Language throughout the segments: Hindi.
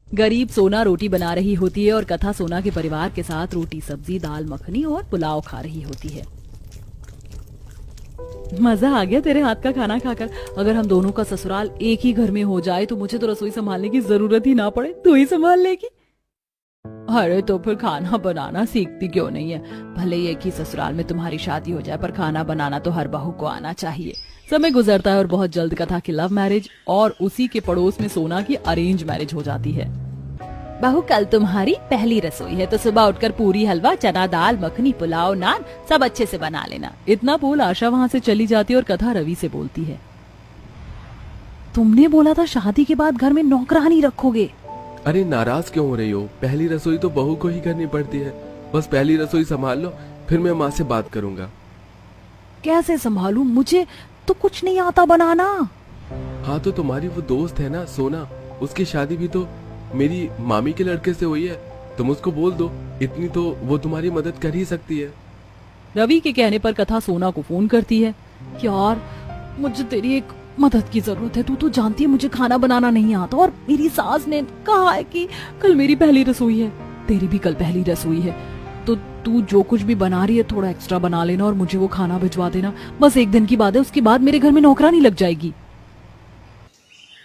गरीब सोना रोटी बना रही होती है और कथा सोना के परिवार के साथ रोटी सब्जी दाल मखनी और पुलाव खा रही होती है। मजा आ गया तेरे हाथ का खाना खाकर। अगर हम दोनों का ससुराल एक ही घर में हो जाए तो मुझे तो रसोई संभालने की जरूरत ही ना पड़े, तू ही संभाल लेगी। अरे तो फिर खाना बनाना सीखती क्यों नहीं है? भले ही एक ही ससुराल में तुम्हारी शादी हो जाए पर खाना बनाना तो हर बहू को आना चाहिए। समय गुजरता है और बहुत जल्द कथा की लव मैरिज और उसी के पड़ोस में सोना की अरेंज मैरिज हो जाती है। बहू कल तुम्हारी पहली रसोई है तो सुबह उठकर पूरी हलवा चना दाल मखनी पुलाव नान सब अच्छे से बना लेना। इतना बोल आशा वहाँ से चली जाती है और कथा रवि से बोलती है, तुमने बोला था शादी के बाद घर में नौकरानी रखोगे। अरे नाराज क्यों हो रही हो? पहली रसोई तो बहू को ही करनी पड़ती है। बस पहली रसोई संभाल लो, फिर मैं माँ से बात करूंगा। कैसे संभालूं? मुझे तो कुछ नहीं आता बनाना। हाँ तो तुम्हारी वो दोस्त है ना सोना, उसकी शादी भी तो मेरी मामी के लड़के से हुई है। तुम उसको बोल दो, इतनी तो वो तुम्हारी मदद कर ही सकती है। रवि के कहने पर कथा सोना को फोन करती है। यार मुझे तेरी एक मदद की जरूरत है। तू तो जानती है मुझे खाना बनाना नहीं आता और मेरी सास ने कहा है कि कल मेरी पहली रसोई है, तेरी भी कल पहली रसोई है, तो तू जो कुछ भी बना रही है थोड़ा एक्स्ट्रा बना लेना और मुझे वो खाना भिजवा देना। बस एक दिन की बात है, उसके बाद मेरे घर में नौकरानी लग जाएगी।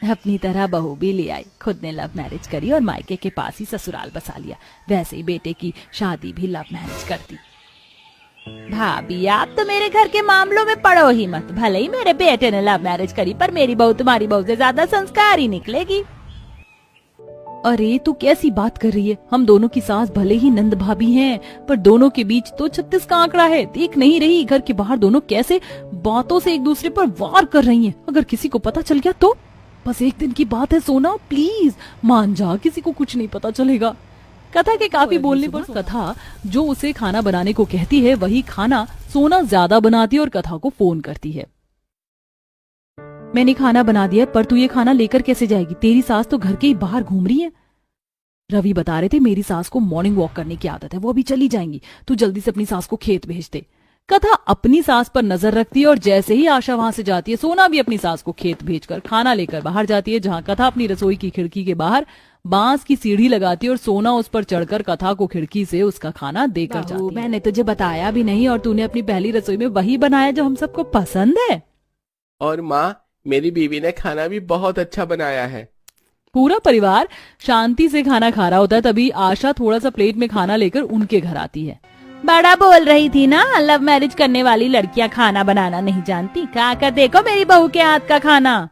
अपनी तरह बहू भी ले आई, खुद ने लव मैरिज करी और मायके के पास ही ससुराल बसा लिया। वैसे ही बेटे की शादी भी लव मैरिज कर दी। भाभी आप तो मेरे घर के मामलों में पड़ो ही मत। भले ही मेरे बेटे ने लव मैरिज करी पर मेरी बहू तुम्हारी बहू से ज्यादा संस्कारी निकलेगी। अरे तू कैसी बात कर रही है? हम दोनों की सास भले ही नंद भाभी हैं, पर दोनों के बीच तो 36 का आंकड़ा है। देख नहीं रही घर के बाहर दोनों कैसे बातों से एक दूसरे पर वार कर रही हैं। अगर किसी को पता चल गया तो? बस एक दिन की बात है सोना, प्लीज मान जा, किसी को कुछ नहीं पता चलेगा। कथा के काफी बोलने पर कथा जो उसे खाना बनाने को कहती है वही खाना सोना ज्यादा बनाती है और कथा को फोन करती है। मैंने खाना बना दिया पर तू ये खाना लेकर कैसे जाएगी? तेरी सास तो घर के ही बाहर घूम रही है। रवि बता रहे थे मेरी सास को मॉर्निंग वॉक करने की आदत है, वो अभी चली जाएंगी, तू जल्दी से अपनी सास को खेत भेज दे। कथा अपनी सास पर नजर रखती है और जैसे ही आशा वहां से जाती है सोना भी अपनी सास को खेत भेजकर खाना लेकर बाहर जाती है, जहां कथा अपनी रसोई की खिड़की के बाहर बांस की सीढ़ी लगाती है और सोना उस पर चढ़कर कथा को खिड़की से उसका खाना देकर जाती है। मैंने तुझे बताया भी नहीं और तूने अपनी पहली रसोई में वही बनाया जो हम सबको पसंद है। और माँ मेरी बीवी ने खाना भी बहुत अच्छा बनाया है। पूरा परिवार शांति से खाना खा रहा होता है, तभी आशा थोड़ा सा प्लेट में खाना लेकर उनके घर आती है। बड़ा बोल रही थी ना लव मैरिज करने वाली लड़कियां खाना बनाना नहीं जानती, खाकर देखो मेरी बहू के हाथ का खाना।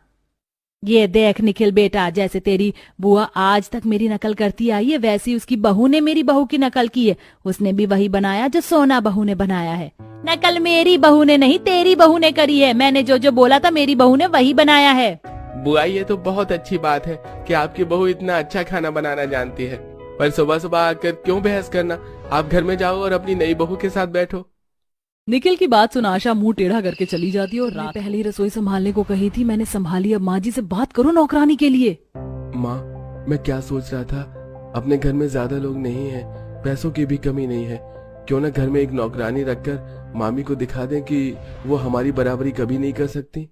ये देख निखिल बेटा, जैसे तेरी बुआ आज तक मेरी नकल करती आई है वैसी उसकी बहू ने मेरी बहू की नकल की है। उसने भी वही बनाया जो सोना बहू ने बनाया है। नकल मेरी बहू ने नहीं तेरी बहू ने करी है। मैंने जो जो बोला था मेरी बहू ने वही बनाया है। बुआ ये तो बहुत अच्छी बात है कि आपकी बहू इतना अच्छा खाना बनाना जानती है, पर सुबह सुबह आकर क्यों बहस करना? आप घर में जाओ और अपनी नई बहू के साथ बैठो। निखिल की बात सुन आशा मुंह टेढ़ा करके चली जाती है और रात पहली रसोई संभालने को कही थी, मैंने संभाली, अब माँ जी से बात करो नौकरानी के लिए। माँ मैं क्या सोच रहा था, अपने घर में ज्यादा लोग नहीं है, पैसों की भी कमी नहीं है, क्यों ना घर में एक नौकरानी रखकर मामी को दिखा दें कि वो हमारी बराबरी कभी नहीं कर सकती।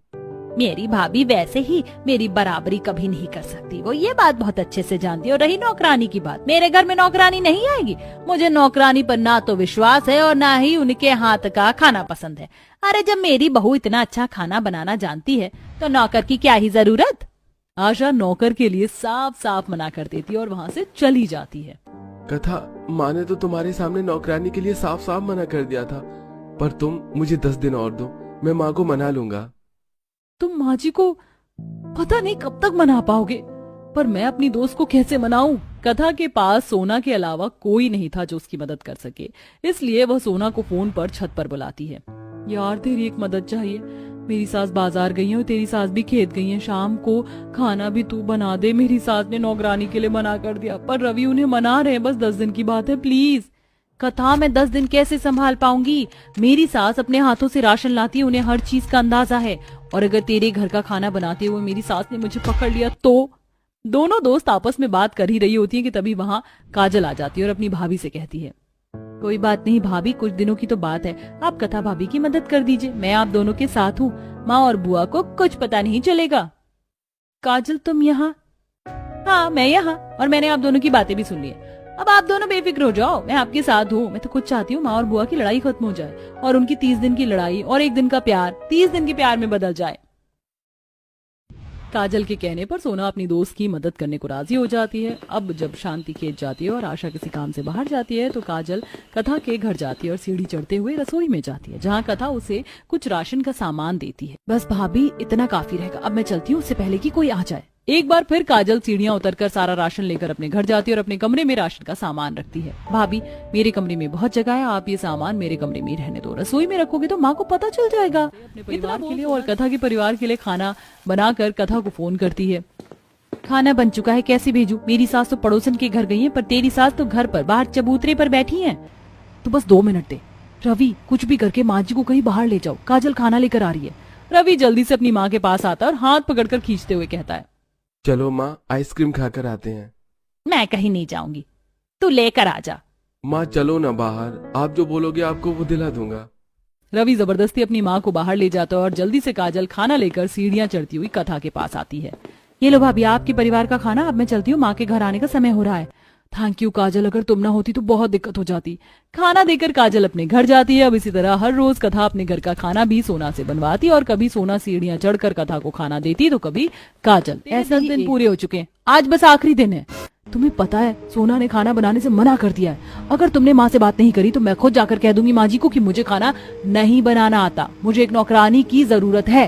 मेरी भाभी वैसे ही मेरी बराबरी कभी नहीं कर सकती, वो ये बात बहुत अच्छे से जानती है। और रही नौकरानी की बात, मेरे घर में नौकरानी नहीं आएगी। मुझे नौकरानी पर ना तो विश्वास है और ना ही उनके हाथ का खाना पसंद है। अरे जब मेरी बहू इतना अच्छा खाना बनाना जानती है तो नौकर की क्या ही जरूरत। आशा नौकर के लिए साफ साफ मना कर देती है और वहाँ से चली जाती है। कथा माँ ने तो तुम्हारे सामने नौकरानी के लिए साफ साफ मना कर दिया था, पर तुम मुझे 10 दिन और दो, मैं माँ को मना लूंगा। तुम माँ जी को पता नहीं कब तक मना पाओगे, पर मैं अपनी दोस्त को कैसे मनाऊं? कथा के पास सोना के अलावा कोई नहीं था जो उसकी मदद कर सके, इसलिए वह सोना को फोन पर छत पर बुलाती है। यार तेरी एक मदद चाहिए, मेरी सास बाजार गई है और तेरी सास भी खेत गई है, शाम को खाना भी तू बना दे। मेरी सास ने नौकरानी के लिए मना कर दिया पर रवि उन्हें मना रहे हैं, बस 10 दिन की बात है, प्लीज। कथा मैं 10 दिन कैसे संभाल पाऊंगी? मेरी सास अपने हाथों से राशन लाती है, उन्हें हर चीज का अंदाजा है, और अगर तेरे घर का खाना बनाते हुए मेरी सास ने मुझे पकड़ लिया तो? दोनों दोस्त आपस में बात कर ही रही होती है कि तभी वहाँ काजल आ जाती है और अपनी भाभी से कहती है, कोई बात नहीं भाभी, कुछ दिनों की तो बात है, आप कथा भाभी की मदद कर दीजिए, मैं आप दोनों के साथ हूँ, माँ और बुआ को कुछ पता नहीं चलेगा। काजल तुम यहाँ? हाँ मैं यहाँ, और मैंने आप दोनों की बातें भी सुन ली है। अब आप दोनों बेफिक्र हो जाओ, मैं आपके साथ हूँ। मैं तो खुद चाहती हूँ माँ और बुआ की लड़ाई खत्म हो जाए और उनकी 30 दिन की लड़ाई और 1 दिन का प्यार 30 दिन के प्यार में बदल जाए। काजल के कहने पर सोना अपनी दोस्त की मदद करने को राजी हो जाती है। अब जब शांति खेत जाती है और आशा किसी काम से बाहर जाती है तो काजल कथा के घर जाती है और सीढ़ी चढ़ते हुए रसोई में जाती है, जहाँ कथा उसे कुछ राशन का सामान देती है। बस भाभी इतना काफी रहेगा, अब मैं चलती हूँ, उससे पहले कि कोई आ जाए। एक बार फिर काजल सीढ़ियां उतरकर सारा राशन लेकर अपने घर जाती है और अपने कमरे में राशन का सामान रखती है। भाभी मेरे कमरे में बहुत जगह है, आप ये सामान मेरे कमरे में ही रहने दो, रसोई में रखोगे तो माँ को पता चल जाएगा। अपने परिवार के लिए और कथा के परिवार के लिए खाना बनाकर कथा को फोन करती है। खाना बन चुका है, कैसे भेजूं? मेरी सास तो पड़ोसन के घर गई है, पर तेरी सास तो घर पर बाहर चबूतरे पर बैठी है। तो बस 2 मिनट दे रवि, कुछ भी करके माँ जी को कहीं बाहर ले जाओ, काजल खाना लेकर आ रही है। रवि जल्दी से अपनी माँ के पास आता है और हाथ पकड़कर खींचते हुए कहता है, चलो माँ, आइसक्रीम खाकर आते हैं। मैं कहीं नहीं जाऊंगी, तू लेकर आ जा। माँ चलो ना बाहर, आप जो बोलोगे आपको वो दिला दूंगा। रवि जबरदस्ती अपनी माँ को बाहर ले जाता है और जल्दी से काजल खाना लेकर सीढ़ियां चढ़ती हुई कथा के पास आती है। ये लो भाभी, आपके परिवार का खाना, अब मैं चलती हूँ, माँ के घर आने का समय हो रहा है। थैंक यू काजल, अगर तुम ना होती तो बहुत दिक्कत हो जाती। खाना देकर काजल अपने घर जाती है। अब इसी तरह हर रोज कथा अपने घर का खाना भी सोना से बनवाती और कभी सोना सीढ़ियां चढ़कर कथा को खाना देती तो कभी काजल। ऐसे दिन पूरे हो चुके हैं, आज बस आखिरी दिन है। तुम्हें पता है सोना ने खाना बनाने से मना कर दिया है। अगर तुमने माँ से बात नहीं करी तो मैं खुद जाकर कह दूंगी माँ जी को कि मुझे खाना नहीं बनाना आता, मुझे एक नौकरानी की जरूरत है।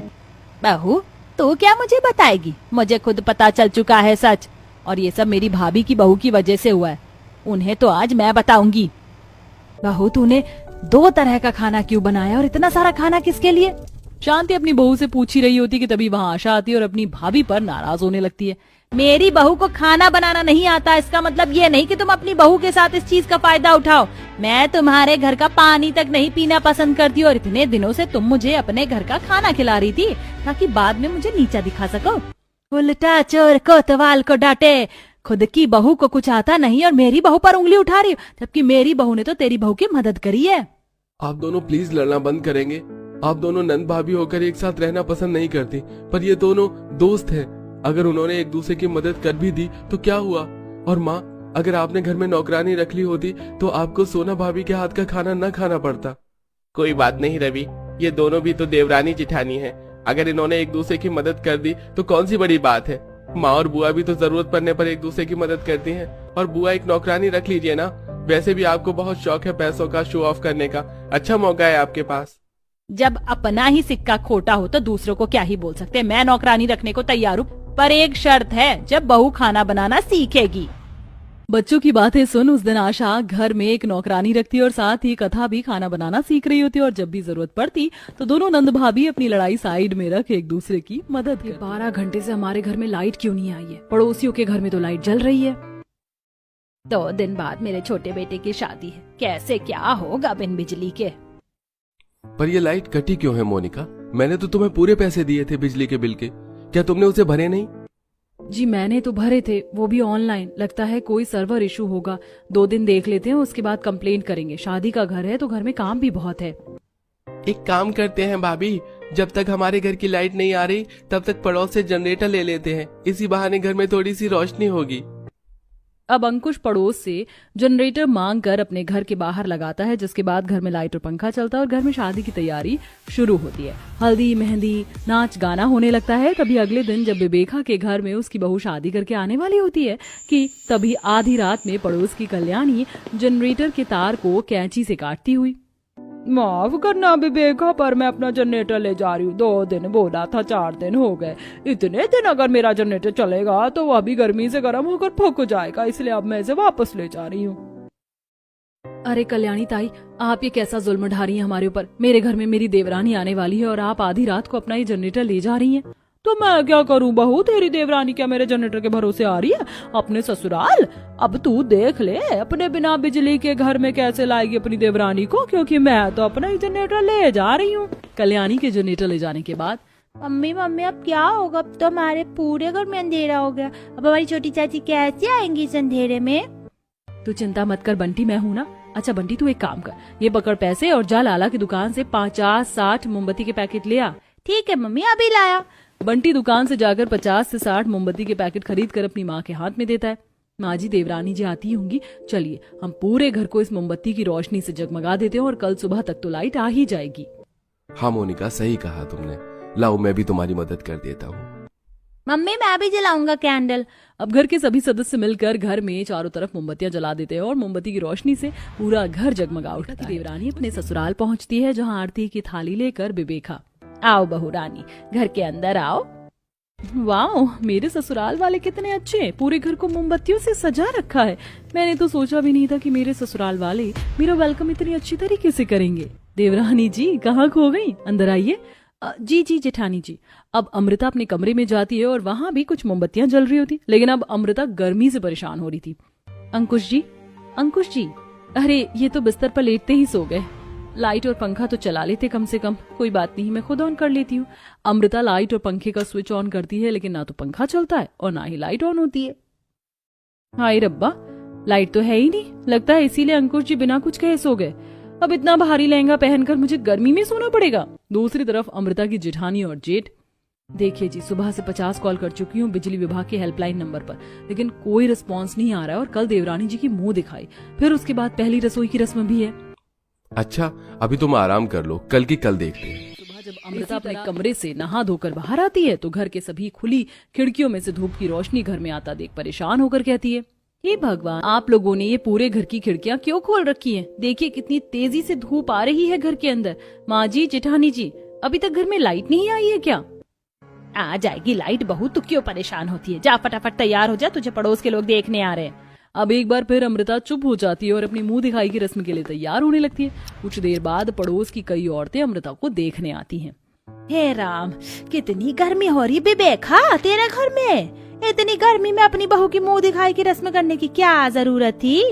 बहू तो क्या मुझे बताएगी? मुझे खुद पता चल चुका है सच, और ये सब मेरी भाभी की बहू की वजह से हुआ है। उन्हें तो आज मैं बताऊंगी। बहू तूने 2 तरह का खाना क्यों बनाया और इतना सारा खाना किसके लिए? शांति अपनी बहू से पूछ ही रही होती कि तभी वहाँ आशा आती है और अपनी भाभी पर नाराज होने लगती है। मेरी बहू को खाना बनाना नहीं आता, इसका मतलब ये नहीं कि तुम अपनी बहू के साथ इस चीज का फायदा उठाओ। मैं तुम्हारे घर का पानी तक नहीं पीना पसंद करती और इतने दिनों से तुम मुझे अपने घर का खाना खिला रही थी ताकि बाद में मुझे नीचा दिखा सको। उल्टा चोर कोतवाल को डांटे, खुद की बहू को कुछ आता नहीं और मेरी बहू पर उंगली उठा रही हो, जबकि मेरी बहू ने तो तेरी बहू की मदद करी है। आप दोनों प्लीज लड़ना बंद करेंगे? आप दोनों नंद भाभी होकर एक साथ रहना पसंद नहीं करती, पर ये दोनों दोस्त हैं। अगर उन्होंने एक दूसरे की मदद कर भी दी तो क्या हुआ? और माँ, अगर आपने घर में नौकरानी रख ली होती तो आपको सोना भाभी के हाथ का खाना न खाना पड़ता। कोई बात नहीं रवि, ये दोनों भी तो देवरानी जिठानी है। अगर इन्होंने एक दूसरे की मदद कर दी तो कौन सी बड़ी बात है। माँ और बुआ भी तो जरूरत पड़ने पर एक दूसरे की मदद करती हैं। और बुआ एक नौकरानी रख लीजिए ना, वैसे भी आपको बहुत शौक है पैसों का शो ऑफ करने का, अच्छा मौका है आपके पास। जब अपना ही सिक्का खोटा हो तो दूसरों को क्या ही बोल सकते। मैं नौकरानी रखने को तैयार हूँ, पर एक शर्त है, जब बहू खाना बनाना सीखेगी। बच्चों की बातें सुन उस दिन आशा घर में एक नौकरानी रखती और साथ ही कथा भी खाना बनाना सीख रही होती और जब भी जरूरत पड़ती तो दोनों नंद भाभी अपनी लड़ाई साइड में रख एक दूसरे की मदद करती। 12 घंटे से हमारे घर में लाइट क्यों नहीं आई है? पड़ोसियों के घर में तो लाइट जल रही है। 2 दिन बाद मेरे छोटे बेटे की शादी है, कैसे क्या होगा बिन बिजली के? पर ये लाइट कटी क्यों है मोनिका? मैंने तो तुम्हें पूरे पैसे दिए थे बिजली के बिल के, क्या तुमने उसे भरे नहीं? जी मैंने तो भरे थे, वो भी ऑनलाइन। लगता है कोई सर्वर इशू होगा, 2 दिन देख लेते हैं, उसके बाद कंप्लेंट करेंगे। शादी का घर है तो घर में काम भी बहुत है। एक काम करते हैं भाभी, जब तक हमारे घर की लाइट नहीं आ रही तब तक पड़ोस से जनरेटर ले लेते हैं, इसी बहाने घर में थोड़ी सी रोशनी होगी। अब अंकुश पड़ोस से जनरेटर मांग कर अपने घर के बाहर लगाता है, जिसके बाद घर में लाइट और पंखा चलता है और घर में शादी की तैयारी शुरू होती है। हल्दी मेहंदी नाच गाना होने लगता है। तभी अगले दिन जब विवेका के घर में उसकी बहू शादी करके आने वाली होती है कि तभी आधी रात में पड़ोस की कल्याणी जनरेटर के तार को कैंची से काटती हुई, माफ करना विवेका, पर मैं अपना जनरेटर ले जा रही हूँ। 2 दिन बोला था, 4 दिन हो गए। इतने दिन अगर मेरा जनरेटर चलेगा तो वह भी गर्मी से गर्म होकर फूक जाएगा, इसलिए अब मैं इसे वापस ले जा रही हूँ। अरे कल्याणी ताई, आप ये कैसा जुल्म ढा रही हैं हमारे ऊपर? मेरे घर में मेरी देवरानी आने वाली है और आप आधी रात को अपना ये जनरेटर ले जा रही हैं। तो मैं क्या करूं बहू, तेरी देवरानी क्या मेरे जनरेटर के भरोसे आ रही है अपने ससुराल? अब तू देख ले अपने बिना बिजली के घर में कैसे लाएगी अपनी देवरानी को, क्योंकि मैं तो अपना ही जनरेटर ले जा रही हूँ। कल्याणी के जनरेटर ले जाने के बाद, मम्मी अब क्या होगा? अब तो हमारे पूरे घर में अंधेरा हो गया, अब हमारी छोटी चाची कैसे आएंगी इस अंधेरे में? तू चिंता मत कर बंटी, मैं हूँ ना। अच्छा बंटी तू एक काम कर, ये पकड़ पैसे और जा लाला की दुकान से 50-60 मोमबत्ती के पैकेट ले आ। ठीक है मम्मी, अभी लाया। बंटी दुकान से जाकर 50 से 60 मोमबत्ती के पैकेट खरीद कर अपनी माँ के हाथ में देता है। माँ जी, देवरानी जी आती होंगी, चलिए हम पूरे घर को इस मोमबत्ती की रोशनी से जगमगा देते हैं और कल सुबह तक तो लाइट आ ही जाएगी। हाँ मोनिका, सही कहा तुमने। लाओ मैं भी तुम्हारी मदद कर देता हूँ। मम्मी मैं भी जलाऊंगा कैंडल। अब घर के सभी सदस्य मिलकर घर में चारों तरफ मोमबत्तियां जला देते हैं और मोमबत्ती की रोशनी से पूरा घर जगमगा उठता है। देवरानी अपने ससुराल पहुंचती है, जहां आरती की थाली लेकर बेबेखा, आओ बहू रानी, घर के अंदर आओ। वाह, मेरे ससुराल वाले कितने अच्छे हैं, पूरे घर को मोमबत्तियों से सजा रखा है। मैंने तो सोचा भी नहीं था कि मेरे ससुराल वाले मेरा वेलकम इतनी अच्छी तरीके से करेंगे। देवरानी जी कहाँ खो गई, अंदर आइए। जी जी जेठानी जी। अब अमृता अपने कमरे में जाती है और वहां भी कुछ मोमबत्तियां जल रही होती, लेकिन अब अमृता गर्मी से परेशान हो रही थी। अंकुश जी, अरे ये तो बिस्तर पर लेटते ही सो गए। लाइट और पंखा तो चला लेते कम से कम। कोई बात नहीं, मैं खुद ऑन कर लेती हूँ। अमृता लाइट और पंखे का स्विच ऑन करती है, लेकिन ना तो पंखा चलता है और ना ही लाइट ऑन होती है। हाय रब्बा, लाइट तो है ही नहीं। लगता है इसीलिए अंकुश जी बिना कुछ कहे सो गए। अब इतना भारी लहंगा पहनकर मुझे गर्मी में सोना पड़ेगा। दूसरी तरफ अमृता की जेठानी और जेठ, देखिए जी, सुबह से 50 कॉल कर चुकी हूँ बिजली विभाग के हेल्पलाइन नंबर पर, लेकिन कोई रिस्पांस नहीं आ रहा है। और कल देवरानी जी की मुंह दिखाई, फिर उसके बाद पहली रसोई की रस्म भी है। अच्छा, अभी तुम आराम कर लो, कल की कल देखते हैं। सुबह जब अमृता अपने कमरे से नहा धोकर बाहर आती है तो घर के सभी खुली खिड़कियों में से धूप की रोशनी घर में आता देख परेशान होकर कहती है, हे भगवान, आप लोगों ने ये पूरे घर की खिड़कियां क्यों खोल रखी हैं? देखिए कितनी तेजी से धूप आ रही है घर के अंदर। माँ जी, जेठानी जी, अभी तक घर में लाइट नहीं आई है क्या? आ जाएगी लाइट बहू, तू क्यों परेशान होती है? जा फटाफट तैयार हो जा, तुझे पड़ोस के लोग देखने आ रहे हैं। अब एक बार फिर अमृता चुप हो जाती है और अपनी मुंह दिखाई की रस्म के लिए तैयार होने लगती है। कुछ देर बाद पड़ोस की कई औरतें अमृता को देखने आती हैं। हे राम, कितनी गर्मी हो रही बेबेखा तेरे घर में। इतनी गर्मी में अपनी बहू की मुंह दिखाई की रस्म करने की क्या जरूरत थी?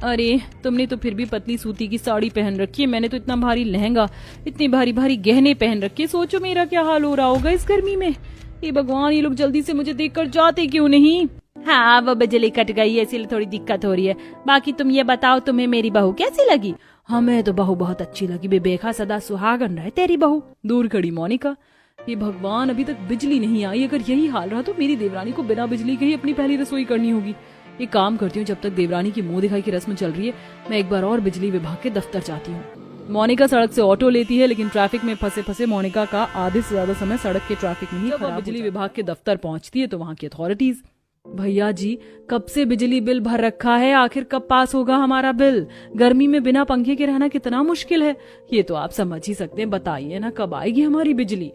अरे तुमने तो फिर भी पतली सूती की साड़ी पहन रखी है, मैंने तो इतना भारी लहंगा, इतने भारी भारी गहने पहन रखे। सोचो मेरा क्या हाल हो रहा होगा इस गर्मी में। ये भगवान, ये लोग जल्दी से मुझे देखकर जाते क्यों नहीं? हाँ, वो बिजली कट गई है इसीलिए थोड़ी दिक्कत हो रही है। बाकी तुम ये बताओ, तुम्हें मेरी बहू कैसी लगी? हमें तो बहू बहुत अच्छी लगी बेबेखा, सदा सुहागन रहे तेरी बहू। दूर खड़ी मोनिका, ये भगवान, अभी तक बिजली नहीं आई। अगर यही हाल रहा तो मेरी देवरानी को बिना बिजली के ही अपनी पहली रसोई करनी होगी। एक काम करती हूँ, जब तक देवरानी की मुंह दिखाई की रस्म चल रही है, मैं एक बार और बिजली विभाग के दफ्तर जाती हूँ। मोनिका सड़क से ऑटो लेती है, लेकिन ट्रैफिक में फंसे फंसे मोनिका का आधे से ज्यादा समय सड़क के ट्रैफिक में ही खराब। बिजली विभाग के दफ्तर पहुंचती है तो वहाँ की अथॉरिटीज, भैया जी कब से बिजली बिल भर रखा है, आखिर कब पास होगा हमारा बिल? गर्मी में बिना पंखे के रहना कितना मुश्किल है, ये तो आप समझ ही सकते हैं। बताइए ना, कब आएगी हमारी बिजली?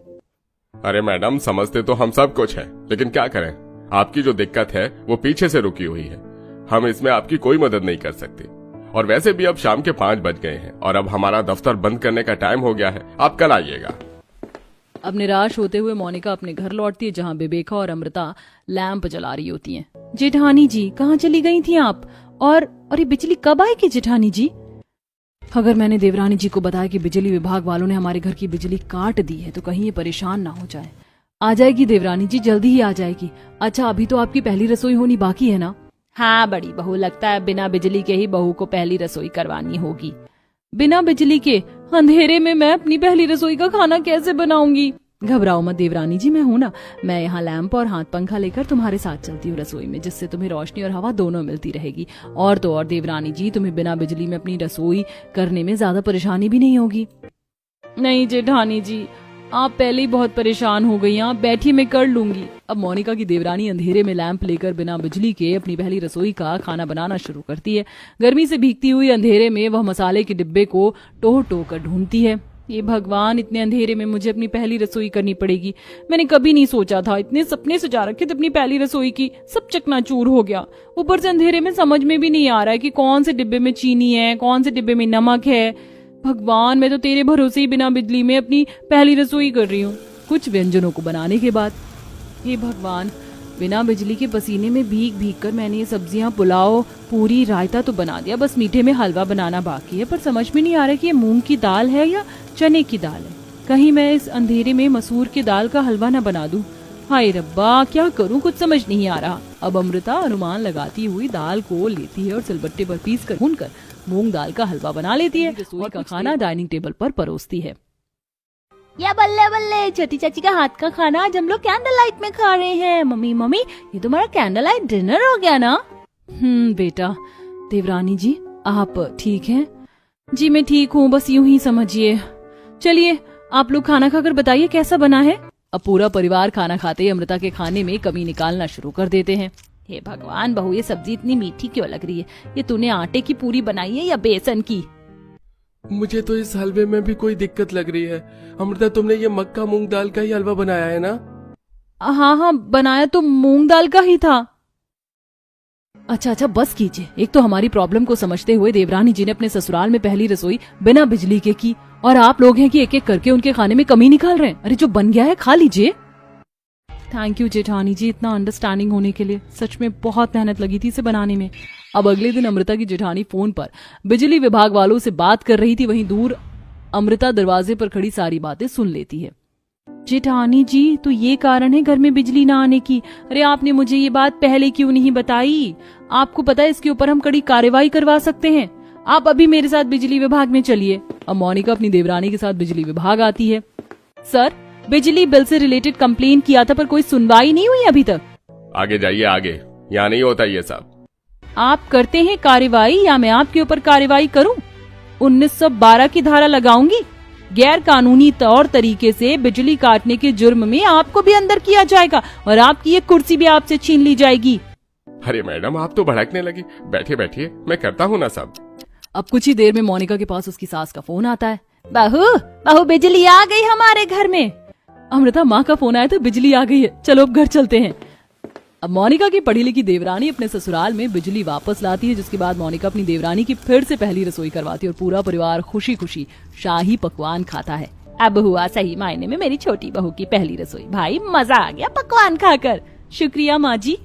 अरे मैडम, समझते तो हम सब कुछ है, लेकिन क्या करें, आपकी जो दिक्कत है वो पीछे से रुकी हुई है। हम इसमें आपकी कोई मदद नहीं कर सकते। और वैसे भी अब शाम के 5 बज गए हैं और अब हमारा दफ्तर बंद करने का टाइम हो गया है। आप कल आइएगा। अब निराश होते हुए मोनिका अपने घर लौटती है, जहाँ बेबेखा और अमृता लैंप जला रही होती हैं। जेठानी जी, कहाँ चली गई थी आप? और ये बिजली कब आएगी जेठानी जी? अगर मैंने देवरानी जी को बताया कि बिजली विभाग वालों ने हमारे घर की बिजली काट दी है तो कहीं ये परेशान ना हो जाए। आ जाएगी देवरानी जी, जल्दी ही आ जाएगी। अच्छा, अभी तो आपकी पहली रसोई होनी बाकी है ना? हाँ बड़ी बहू, लगता है बिना बिजली के ही बहू को पहली रसोई करवानी होगी। बिना बिजली के अंधेरे में मैं अपनी पहली रसोई का खाना कैसे बनाऊंगी? घबराओ मत देवरानी जी, मैं हूं ना। मैं यहाँ लैंप और हाथ पंखा लेकर तुम्हारे साथ चलती हूँ रसोई में, जिससे तुम्हें रोशनी और हवा दोनों मिलती रहेगी। और तो और देवरानी जी, तुम्हें बिना बिजली में अपनी रसोई करने में ज्यादा परेशानी भी नहीं होगी। नहीं जेठानी जी, आप पहले ही बहुत परेशान हो गई, आप बैठी, मैं कर लूंगी। अब मोनिका की देवरानी अंधेरे में लैंप लेकर बिना बिजली के अपनी पहली रसोई का खाना बनाना शुरू करती है। गर्मी से भीगती हुई अंधेरे में वह मसाले के डिब्बे को टोह टोह कर ढूंढती है। ये भगवान, इतने अंधेरे में मुझे अपनी पहली रसोई करनी पड़ेगी। मैंने कभी नहीं सोचा था, इतने सपने सजा रखे थे अपनी पहली रसोई की, सब चकनाचूर हो गया। ऊपर से अंधेरे में समझ में भी नहीं आ रहा है कि कौन से डिब्बे में चीनी है, कौन से डिब्बे में नमक है। भगवान, मैं तो तेरे भरोसे ही बिना बिजली में अपनी पहली रसोई कर रही हूँ। कुछ व्यंजनों को बनाने के बाद, ये भगवान, बिना बिजली के पसीने में भीग भीग कर मैंने ये सब्जियां, पुलाव, पूरी, रायता तो बना दिया, बस मीठे में हलवा बनाना बाकी है। पर समझ में नहीं आ रहा कि ये मूंग की दाल है या चने की दाल है। कहीं मैं इस अंधेरे में मसूर की दाल का हलवा न बना दूं। हाय रब्बा, क्या करूं, कुछ समझ नहीं आ रहा। अब अमृता अनुमान लगाती हुई दाल को लेती है और सिलबट्टे पर पीस कर भूनकर मूंग दाल का हलवा बना लेती है और का खाना डाइनिंग टेबल पर परोसती है। या बल्ले बल्ले, छोटी चाची का हाथ का खाना आज हम लोग कैंडल लाइट में खा रहे हैं। मम्मी मम्मी, ये तुम्हारा कैंडल लाइट डिनर हो गया ना? बेटा। देवरानी जी आप ठीक हैं? जी मैं ठीक हूँ, बस यूं ही समझिए। चलिए आप लोग खाना खाकर बताइए कैसा बना है। अब पूरा परिवार खाना खाते ही अमृता के खाने में कमी निकालना शुरू कर देते हैं। हे भगवान बहू, ये सब्जी इतनी मीठी क्यों लग रही है? ये तूने आटे की पूरी बनाई है या बेसन की? मुझे तो इस हलवे में भी कोई दिक्कत लग रही है। अमृता तुमने ये मक्का मूंग दाल का ही हलवा बनाया है ना? हाँ बनाया तो मूंग दाल का ही था। अच्छा बस कीजिए। एक तो हमारी प्रॉब्लम को समझते हुए देवरानी जी ने अपने ससुराल में पहली रसोई बिना बिजली के की, और आप लोग हैं कि एक एक करके उनके खाने में कमी निकाल रहे हैं। अरे जो बन गया है खा लीजिए। थैंक यू जेठानी जी इतना अंडरस्टैंडिंग होने के लिए। सच में बहुत मेहनत लगी थी इसे बनाने में। अब अगले दिन अमृता की जेठानी फोन पर बिजली विभाग वालों से बात कर रही थी, वहीं दूर अमृता दरवाजे पर खड़ी सारी बातें सुन लेती है। जेठानी जी तो ये कारण है घर में बिजली ना आने की। अरे आपने मुझे ये बात पहले क्यों नहीं बताई? आपको पता है इसके ऊपर हम कड़ी कार्रवाई करवा सकते हैं। आप अभी मेरे साथ बिजली विभाग में चलिए। अब मोनिका अपनी देवरानी के साथ बिजली विभाग आती है। सर बिजली बिल से रिलेटेड कंप्लेन किया था पर कोई सुनवाई नहीं हुई अभी तक। आगे जाइए आगे, यहाँ नहीं होता ये सब। आप करते हैं कार्रवाई या मैं आपके ऊपर कार्रवाई करूं? 1912 की धारा लगाऊंगी। गैर कानूनी तौर तरीके से बिजली काटने के जुर्म में आपको भी अंदर किया जाएगा और आपकी ये कुर्सी भी आपसे छीन ली जाएगी। अरे मैडम आप तो भड़कने लगी। बैठिए बैठिए, मैं करता हूँ ना सब। अब कुछ ही देर में मोनिका के पास उसकी सास का फोन आता है। बहू बिजली आ गई हमारे घर में। अमृता माँ का फोन आया तो बिजली आ गई है, चलो अब घर चलते हैं। अब मोनिका की पढ़ी लिखी देवरानी अपने ससुराल में बिजली वापस लाती है, जिसके बाद मोनिका अपनी देवरानी की फिर से पहली रसोई करवाती है और पूरा परिवार खुशी खुशी शाही पकवान खाता है। अब हुआ सही मायने में मेरी छोटी बहू की पहली रसोई। भाई मजा आ गया पकवान खाकर। शुक्रिया माँ जी।